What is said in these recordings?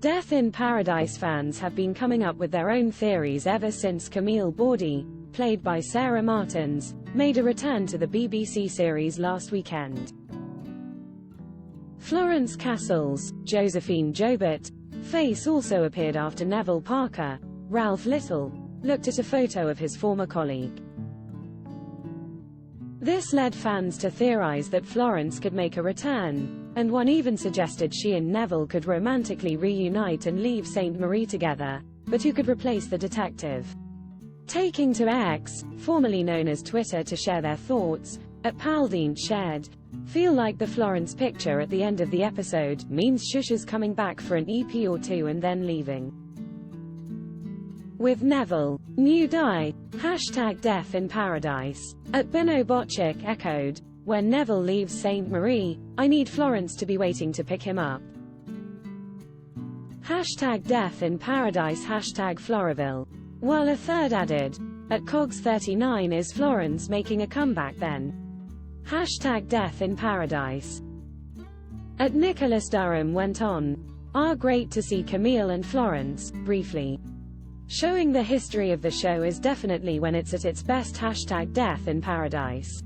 Death in Paradise fans have been coming up with their own theories ever since Camille Bordey, played by Sara Martins, made a return to the BBC series last weekend. Florence Cassell's, Josephine Jobert, face also appeared after Neville Parker, Ralf Little, looked at a photo of his former colleague. This led fans to theorize that Florence could make a return, and one even suggested she and Neville could romantically reunite and leave St. Marie together, but who could replace the detective? Taking to X, formerly known as Twitter, to share their thoughts, at Paldine shared, "Feel like the Florence picture at the end of the episode means Shusha's coming back for an EP or two and then leaving. With Neville, new die, #Death in Paradise." At Bino Botchik echoed, "When Neville leaves St. Marie, I need Florence to be waiting to pick him up. #Death in Paradise #Floraville." While a third added, "At Cogs 39 is Florence making a comeback then? #Death in Paradise." At Nicholas Durham went on, "Great to see Camille and Florence, briefly. Showing the history of the show is definitely when it's at its best. #Death in Paradise."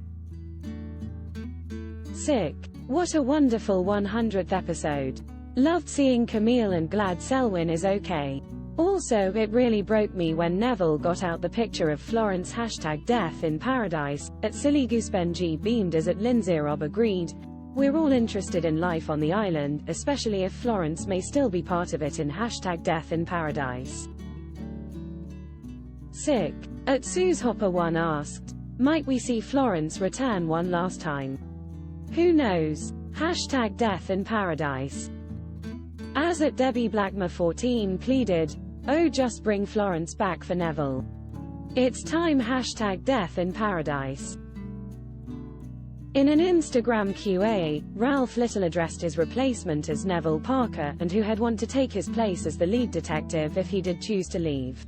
Sick. What a wonderful 100th episode. Loved seeing Camille and glad Selwyn is okay. Also, it really broke me when Neville got out the picture of Florence #Death in Paradise. At Silly Goosebenji beamed as at Lindsay Rob agreed, "We're all interested in life on the island, especially if Florence may still be part of it in #Death in Paradise." Sick. At Suze Hopper 1 asked, "Might we see Florence return one last time? Who knows? #Death in Paradise." As at Debbie Blackmer 14 pleaded, "Oh, just bring Florence back for Neville. It's time. #Death in Paradise." In an Instagram Q&A, Ralf Little addressed his replacement as Neville Parker, and who had want to take his place as the lead detective if he did choose to leave.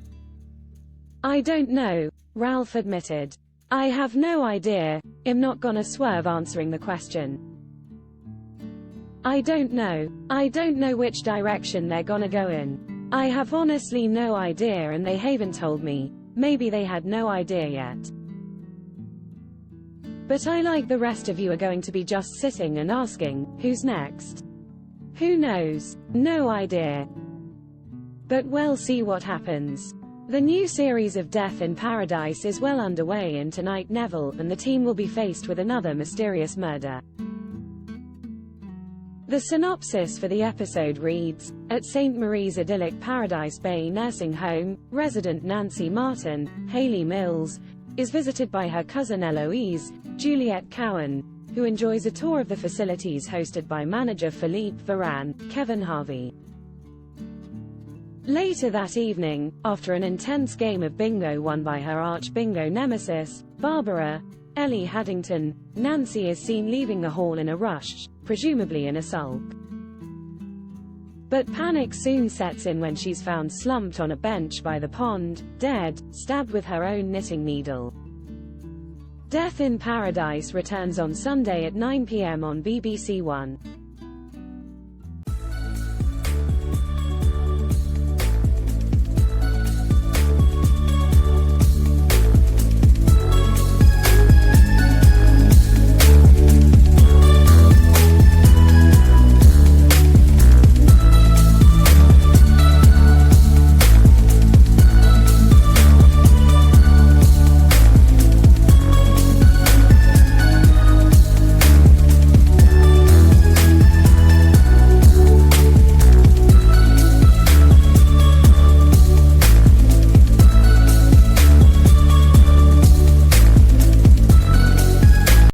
"I don't know," Ralf admitted. "I have no idea. I'm not gonna swerve answering the question. I don't know. I don't know which direction they're gonna go in. I have honestly no idea, and they haven't told me. Maybe they had no idea yet. But I like the rest of you are going to be just sitting and asking, who's next? Who knows? No idea. But we'll see what happens." The new series of Death in Paradise is well underway, and tonight Neville and the team will be faced with another mysterious murder. The synopsis for the episode reads, "At St. Marie's idyllic Paradise Bay nursing home, resident Nancy Martin, Hayley Mills, is visited by her cousin Eloise, Juliette Cowan, who enjoys a tour of the facilities hosted by manager Philippe Varane, Kevin Harvey. Later that evening, after an intense game of bingo won by her arch-bingo nemesis, Barbara, Ellie Haddington, Nancy is seen leaving the hall in a rush, presumably in a sulk. But panic soon sets in when she's found slumped on a bench by the pond, dead, stabbed with her own knitting needle. Death in Paradise returns on Sunday at 9 p.m. on BBC One.